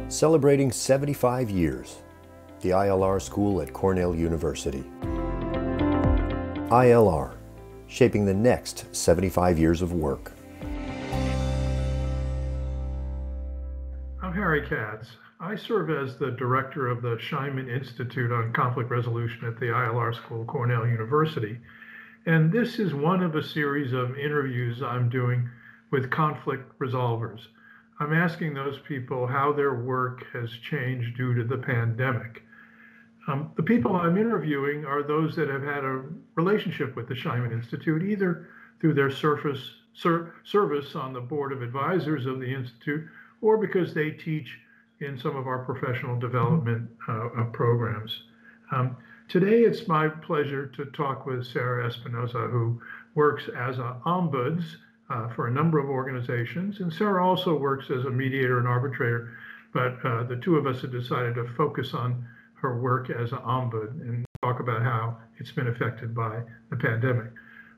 Celebrating 75 years, the ILR School at Cornell University. ILR, shaping the next 75 years of work. I'm Harry Katz. I serve as the director of the Scheinman Institute on Conflict Resolution at the ILR School, Cornell University. And this is one of a series of interviews I'm doing with conflict resolvers. I'm asking those people how their work has changed due to the pandemic. The people I'm interviewing are those that have had a relationship with the Scheinman Institute, either through their service on the board of advisors of the Institute, or because they teach in some of our professional development programs. Today, it's my pleasure to talk with Sarah Espinosa, who works as an ombuds for a number of organizations. And Sarah also works as a mediator and arbitrator, but the two of us have decided to focus on her work as an ombud and talk about how it's been affected by the pandemic.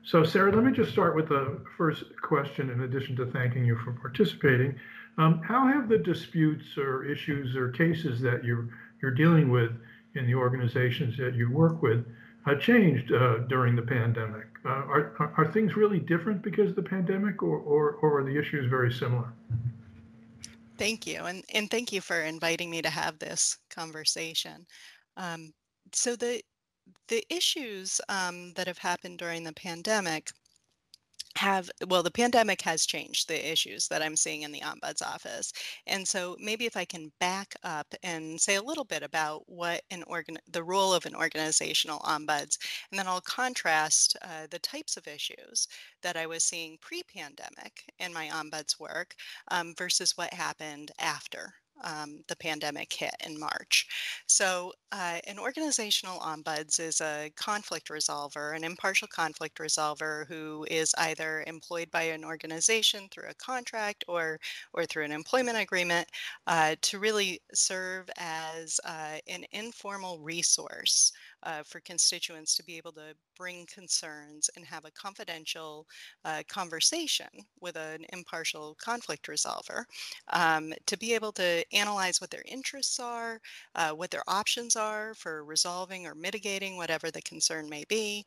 So Sarah, let me just start with the first question, in addition to thanking you for participating. How have the disputes or issues or cases that you're dealing with in the organizations that you work with changed during the pandemic? Are things really different because of the pandemic, or are the issues very similar? Thank you, and thank you for inviting me to have this conversation. So the issues that have happened during the pandemic the pandemic has changed the issues that I'm seeing in the ombuds office. And so maybe if I can back up and say a little bit about what the role of an organizational ombuds, and then I'll contrast the types of issues that I was seeing pre-pandemic in my ombuds work versus what happened after the pandemic hit in March. So an organizational ombuds is a conflict resolver, an impartial conflict resolver who is either employed by an organization through a contract or through an employment agreement to really serve as an informal resource for constituents to be able to bring concerns and have a confidential conversation with an impartial conflict resolver to be able to analyze what their interests are, what their options are for resolving or mitigating whatever the concern may be,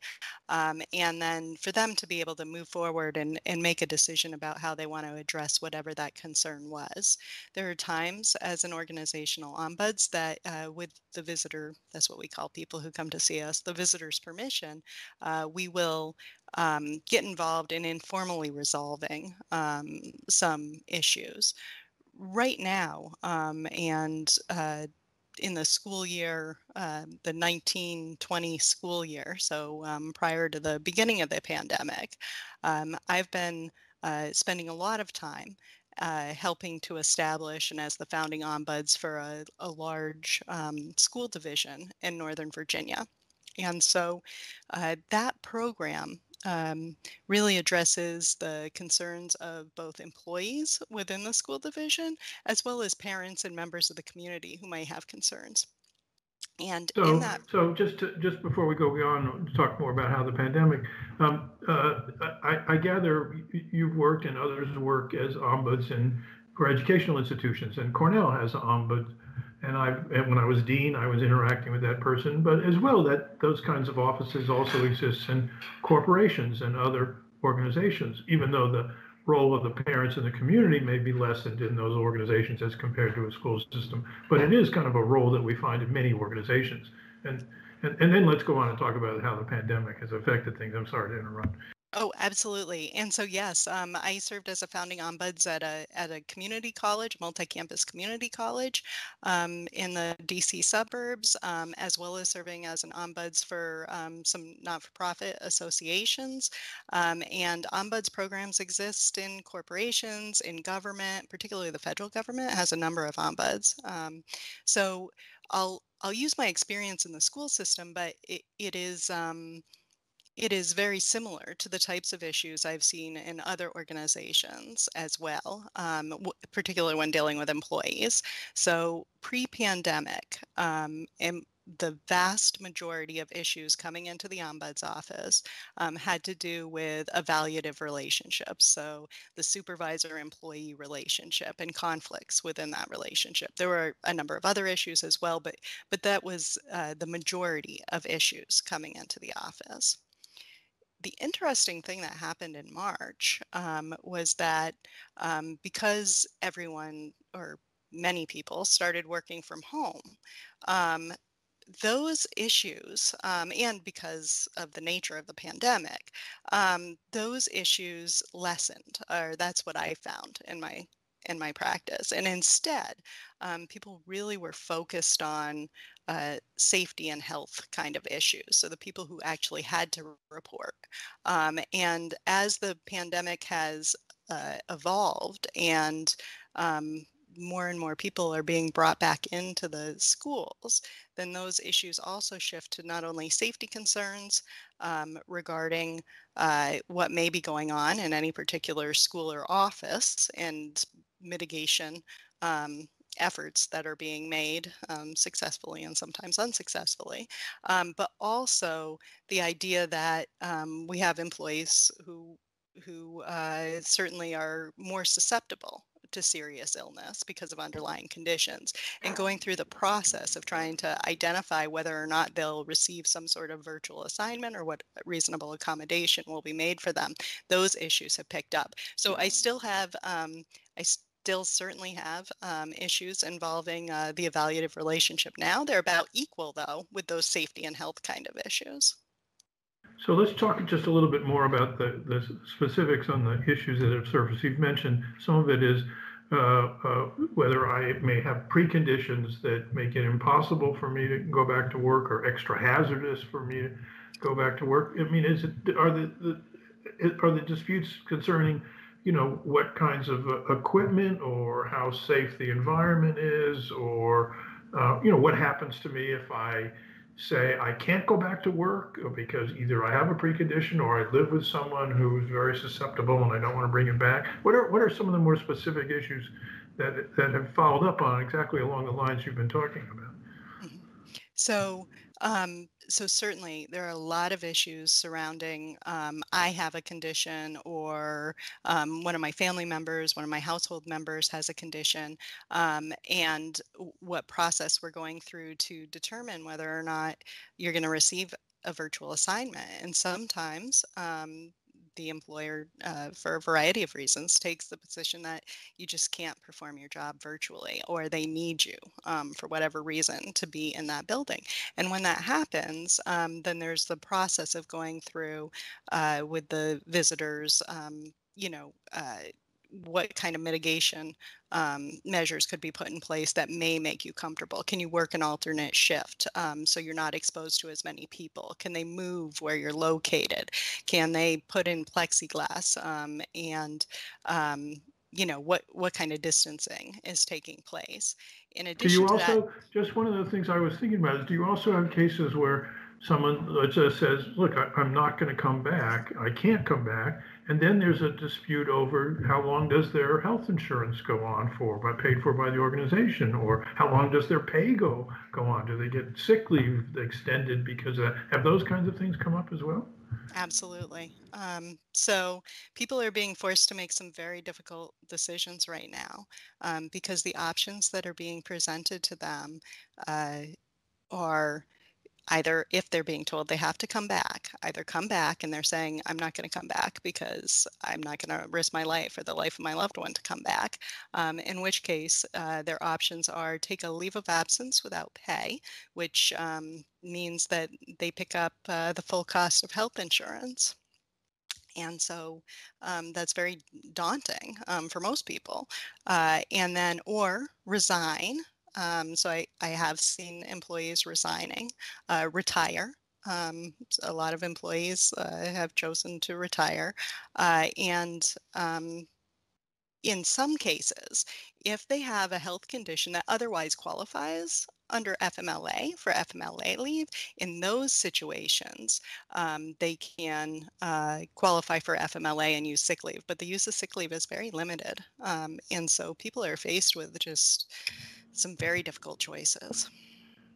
and then for them to be able to move forward and make a decision about how they want to address whatever that concern was. There are times as an organizational ombuds that with the visitor, that's what we call people who come to see us, the visitor's permission, we will get involved in informally resolving some issues. Right now, and in the school year, the 1920 school year, so prior to the beginning of the pandemic, I've been spending a lot of time helping to establish and as the founding ombuds for a large school division in Northern Virginia. And so that program really addresses the concerns of both employees within the school division, as well as parents and members of the community who might have concerns. And in that, So just before we go on to talk more about how the pandemic, I gather you've worked and others work as ombuds for educational institutions, and Cornell has an ombud. And when I was dean, I was interacting with that person, but as well that those kinds of offices also exist in corporations and other organizations, even though the role of the parents in the community may be lessened in those organizations as compared to a school system. But it is kind of a role that we find in many organizations. And then let's go on and talk about how the pandemic has affected things. I'm sorry to interrupt. Oh, absolutely. And so, yes, I served as a founding ombuds at a community college, multi-campus community college in the DC suburbs, as well as serving as an ombuds for some not-for-profit associations. And ombuds programs exist in corporations, in government, particularly the federal government has a number of ombuds. So I'll use my experience in the school system, but it is very similar to the types of issues I've seen in other organizations as well, particularly when dealing with employees. So pre-pandemic, the vast majority of issues coming into the ombuds office had to do with evaluative relationships. So the supervisor-employee relationship and conflicts within that relationship. There were a number of other issues as well, but that was the majority of issues coming into the office. The interesting thing that happened in March was that because everyone or many people started working from home, um, those issues, and because of the nature of the pandemic, those issues lessened, or that's what I found in my practice. And instead, people really were focused on safety and health kind of issues. So the people who actually had to report. And as the pandemic has evolved and more and more people are being brought back into the schools, then those issues also shift to not only safety concerns regarding what may be going on in any particular school or office and mitigation efforts that are being made successfully and sometimes unsuccessfully, but also the idea that we have employees who certainly are more susceptible to serious illness because of underlying conditions, and going through the process of trying to identify whether or not they'll receive some sort of virtual assignment or what reasonable accommodation will be made for them. Those issues have picked up. So I still have, I still certainly have issues involving the evaluative relationship now. They're about equal, though, with those safety and health kind of issues. So let's talk just a little bit more about the specifics on the issues that have surfaced. You've mentioned some of it is whether I may have preconditions that make it impossible for me to go back to work or extra hazardous for me to go back to work. I mean, are the disputes concerning, what kinds of equipment or how safe the environment is, or what happens to me if I say I can't go back to work because either I have a precondition or I live with someone who's very susceptible and I don't want to bring him back. What are some of the more specific issues that have followed up on exactly along the lines you've been talking about? Mhm. So, so certainly there are a lot of issues surrounding I have a condition, or one of my family members, one of my household members has a condition, and what process we're going through to determine whether or not you're going to receive a virtual assignment. And sometimes the employer, for a variety of reasons, takes the position that you just can't perform your job virtually, or they need you for whatever reason to be in that building. And when that happens, then there's the process of going through with the visitors, what kind of mitigation measures could be put in place that may make you comfortable? Can you work an alternate shift so you're not exposed to as many people? Can they move where you're located? Can they put in plexiglass? And what kind of distancing is taking place? In Do addition you to that, also, just one of the things I was thinking about is, do you also have cases where someone just says, look, I'm not going to come back, I can't come back, and then there's a dispute over how long does their health insurance go on for, paid for by the organization, or how long does their pay go on? Do they get sick leave extended because of that? Have those kinds of things come up as well? absolutely. So people are being forced to make some very difficult decisions right now because the options that are being presented to them uh, are either, if they're being told they have to come back, either come back and they're saying, I'm not going to come back because I'm not going to risk my life or the life of my loved one to come back, in which case their options are take a leave of absence without pay, which means that they pick up the full cost of health insurance. And so that's very daunting for most people. And then, or resign. So I have seen employees resigning, retire. A lot of employees have chosen to retire. And in some cases, if they have a health condition that otherwise qualifies under FMLA for FMLA leave, in those situations, they can qualify for FMLA and use sick leave. But the use of sick leave is very limited. And so people are faced with just some very difficult choices.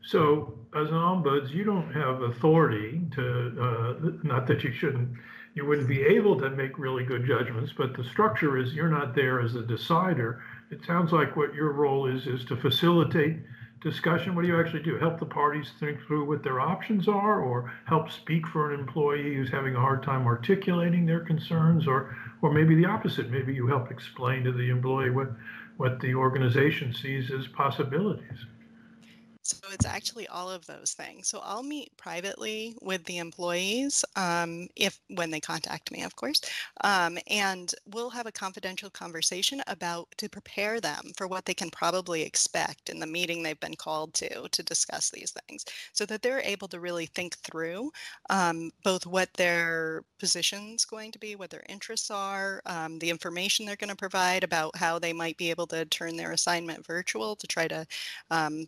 So, as an ombuds, you don't have authority to, not that you shouldn't, you wouldn't be able to make really good judgments, but the structure is you're not there as a decider. It sounds like what your role is to facilitate discussion. What do you actually do? Help the parties think through what their options are, or help speak for an employee who's having a hard time articulating their concerns, or maybe the opposite. Maybe you help explain to the employee what the organization sees as possibilities. So it's actually all of those things. So I'll meet privately with the employees, if when they contact me, of course, and we'll have a confidential conversation about to prepare them for what they can probably expect in the meeting they've been called to discuss these things, so that they're able to really think through both what their position's going to be, what their interests are, the information they're going to provide about how they might be able to turn their assignment virtual to try to um,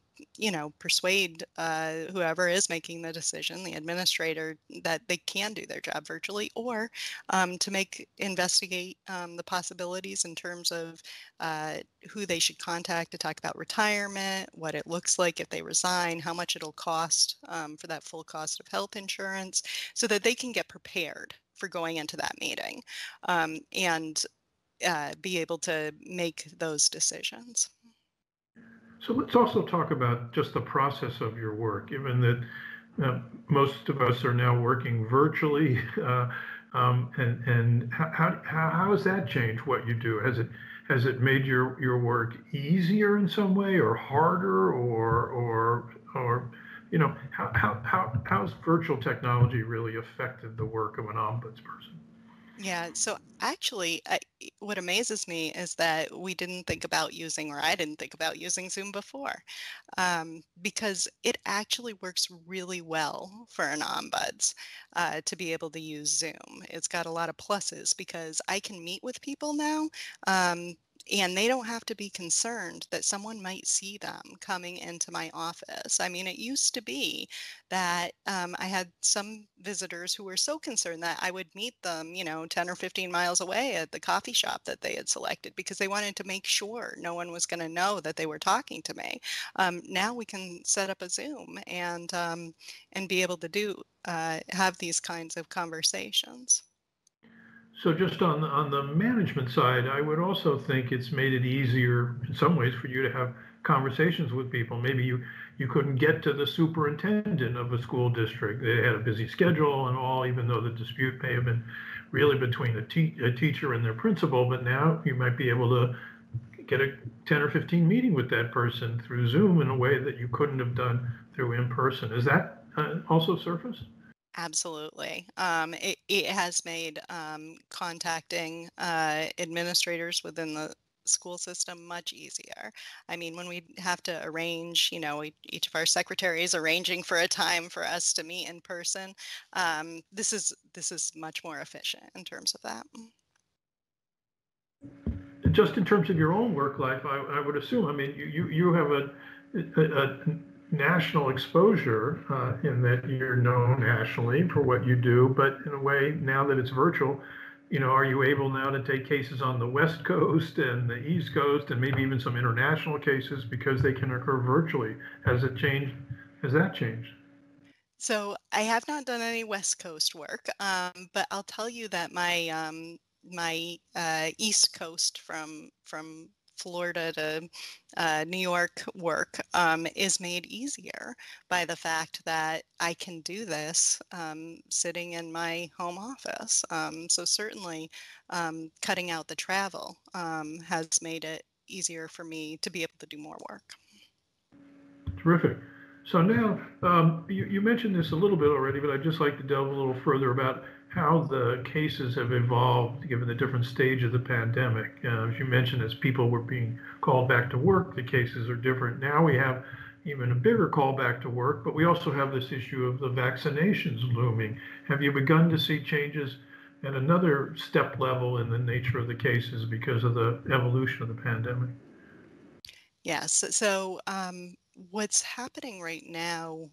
persuade whoever is making the decision, the administrator, that they can do their job virtually, or to investigate the possibilities in terms of who they should contact to talk about retirement, what it looks like if they resign, how much it'll cost for that full cost of health insurance, so that they can get prepared for going into that meeting and be able to make those decisions. So let's also talk about just the process of your work, given that most of us are now working virtually. And how has that changed what you do? Has it made your work easier in some way, or harder, or how's virtual technology really affected the work of an ombudsperson? Yeah, so actually, what amazes me is that we didn't think about using, or I didn't think about using Zoom before, because it actually works really well for an ombuds to be able to use Zoom. It's got a lot of pluses because I can meet with people now. And they don't have to be concerned that someone might see them coming into my office. I mean, it used to be that I had some visitors who were so concerned that I would meet them, 10 or 15 miles away at the coffee shop that they had selected because they wanted to make sure no one was going to know that they were talking to me. Now we can set up a Zoom and be able to have these kinds of conversations. So just on the management side, I would also think it's made it easier in some ways for you to have conversations with people. Maybe you couldn't get to the superintendent of a school district. They had a busy schedule and all, even though the dispute may have been really between a teacher and their principal. But now you might be able to get a 10 or 15 meeting with that person through Zoom in a way that you couldn't have done through in person. Is that also surfaced? Absolutely. It has made contacting administrators within the school system much easier. I mean, when we have to arrange, each of our secretaries arranging for a time for us to meet in person, this is much more efficient in terms of that. Just in terms of your own work life, I would assume, I mean, you have a national exposure in that you're known nationally for what you do, but in a way, now that it's virtual, are you able now to take cases on the West Coast and the East Coast and maybe even some international cases because they can occur virtually? Has it changed? Has that changed? So I have not done any West Coast work, but I'll tell you that my East Coast from Florida to New York work is made easier by the fact that I can do this sitting in my home office. So certainly, cutting out the travel has made it easier for me to be able to do more work. Terrific. So now, you mentioned this a little bit already, but I'd just like to delve a little further about how the cases have evolved given the different stage of the pandemic. As you mentioned, as people were being called back to work, the cases are different. Now we have even a bigger call back to work, but we also have this issue of the vaccinations looming. Have you begun to see changes at another step level in the nature of the cases because of the evolution of the pandemic? Yes. So, what's happening right now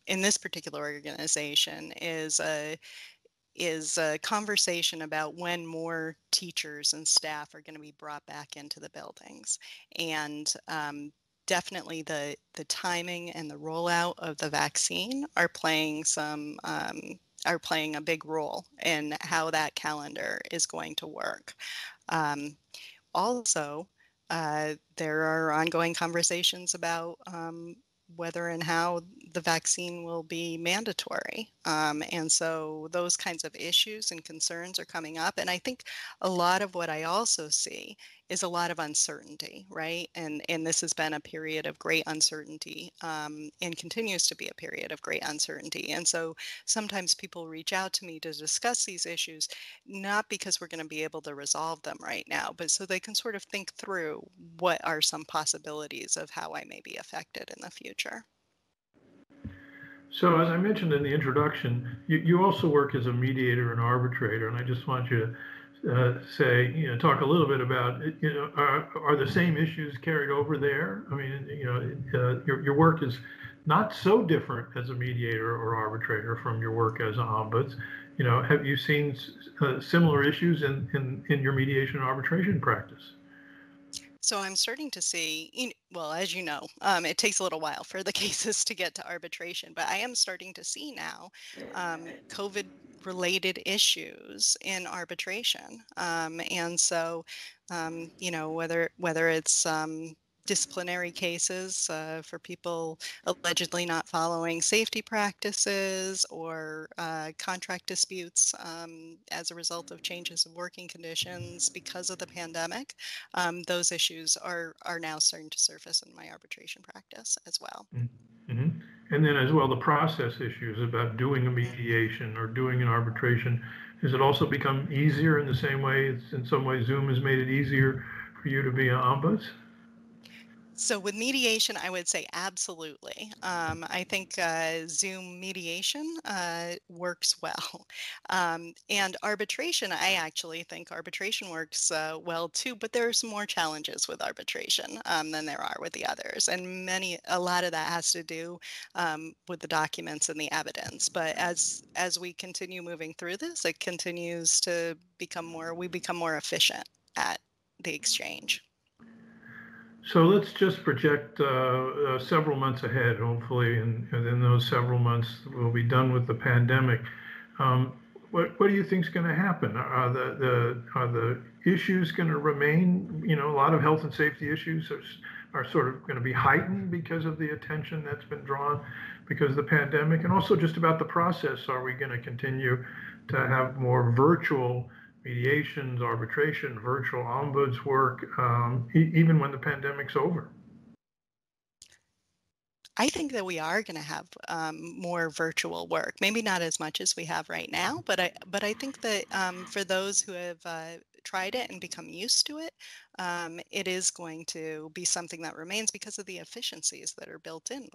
in this particular organization is a conversation about when more teachers and staff are going to be brought back into the buildings, and definitely the timing and the rollout of the vaccine are playing are playing a big role in how that calendar is going to work. Um, Also, there are ongoing conversations about whether and how the vaccine will be mandatory. And so those kinds of issues and concerns are coming up. And I think a lot of what I also see is a lot of uncertainty, right? And this has been a period of great uncertainty, and continues to be a period of great uncertainty. And so sometimes people reach out to me to discuss these issues, not because we're going to be able to resolve them right now, but so they can sort of think through what are some possibilities of how I may be affected in the future. So, as I mentioned in the introduction, you also work as a mediator and arbitrator, and I just want you to say, talk a little bit about, are the same issues carried over there? I mean, your work is not so different as a mediator or arbitrator from your work as an ombuds. Have you seen similar issues in your mediation and arbitration practice? So I'm starting to see, well, as you know, it takes a little while for the cases to get to arbitration, but I am starting to see now COVID related issues in arbitration. And so, whether it's disciplinary cases for people allegedly not following safety practices, or contract disputes as a result of changes in working conditions because of the pandemic, those issues are now starting to surface in my arbitration practice as well. Mm-hmm. And then as well, the process issues about doing a mediation or doing an arbitration. Has it also become easier in the same way? In some way, Zoom has made it easier for you to be an ombuds? So with mediation, I would say absolutely. I think Zoom mediation works well. And arbitration, I actually think arbitration works well too, but there are some more challenges with arbitration than there are with the others. And a lot of that has to do with the documents and the evidence. But as we continue moving through this, it continues to we become more efficient at the exchange. So let's just project several months ahead, hopefully, and in those several months we'll be done with the pandemic. What do you think is going to happen? Are the issues going to remain? A lot of health and safety issues are sort of going to be heightened because of the attention that's been drawn because of the pandemic, and also just about the process. Are we going to continue to have more virtual mediations, arbitration, virtual ombuds work, even when the pandemic's over? I think that we are going to have more virtual work. Maybe not as much as we have right now, but I think that for those who have tried it and become used to it, it is going to be something that remains because of the efficiencies that are built in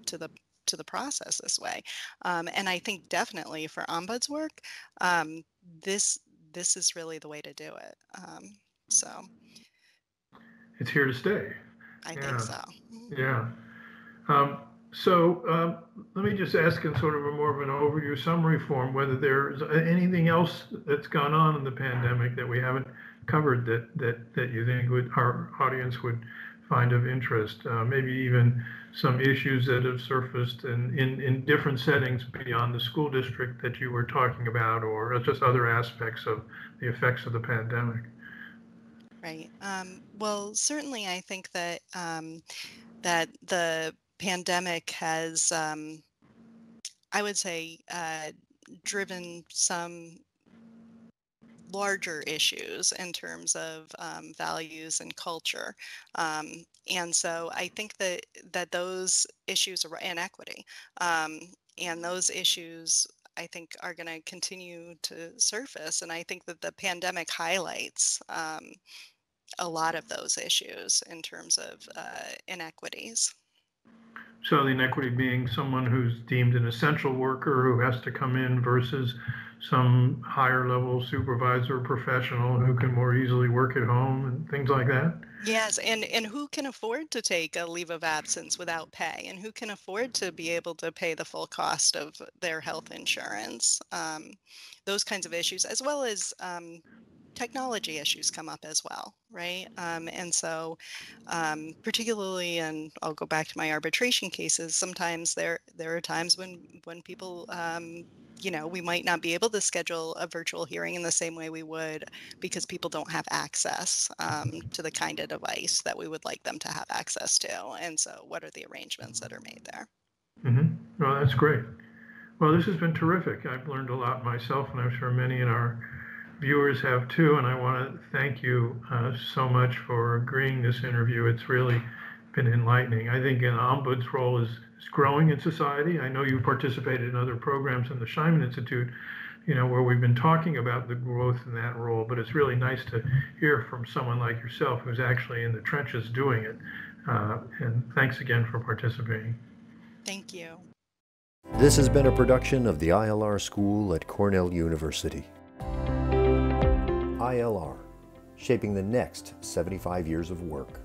to the process this way. And I think definitely for ombuds work, um, this this is really the way to do it. So It's here to stay. I think Yeah, so. Mhm. yeah. So let me just ask in sort of a more of an overview summary form whether there's anything else that's gone on in the pandemic that we haven't covered that you think our audience would find of interest. Maybe even some issues that have surfaced in different settings beyond the school district that you were talking about, or just other aspects of the effects of the pandemic. Right. Well, certainly, I think that that the pandemic has, I would say, driven some larger issues in terms of values and culture. And so I think that those issues are inequity, um, and those issues I think are going to continue to surface. And I think that the pandemic highlights a lot of those issues in terms of inequities. So the inequity being someone who's deemed an essential worker who has to come in versus some higher level supervisor or professional who can more easily work at home and things like that. Yes, and who can afford to take a leave of absence without pay, and who can afford to be able to pay the full cost of their health insurance? Those kinds of issues, as well as technology issues come up as well, right? And so, particularly, and I'll go back to my arbitration cases. Sometimes there are times when people, we might not be able to schedule a virtual hearing in the same way we would because people don't have access to the kind of device that we would like them to have access to. And so, what are the arrangements that are made there? Well, that's great. Well, this has been terrific. I've learned a lot myself, and I'm sure many in our viewers have too. And I want to thank you so much for agreeing this interview. It's really been enlightening. I think an ombud's role is growing in society. I know you participated in other programs in the Scheiman Institute, where we've been talking about the growth in that role, but it's really nice to hear from someone like yourself who's actually in the trenches doing it. And thanks again for participating. Thank you. This has been a production of the ILR School at Cornell University. ILR, shaping the next 75 years of work.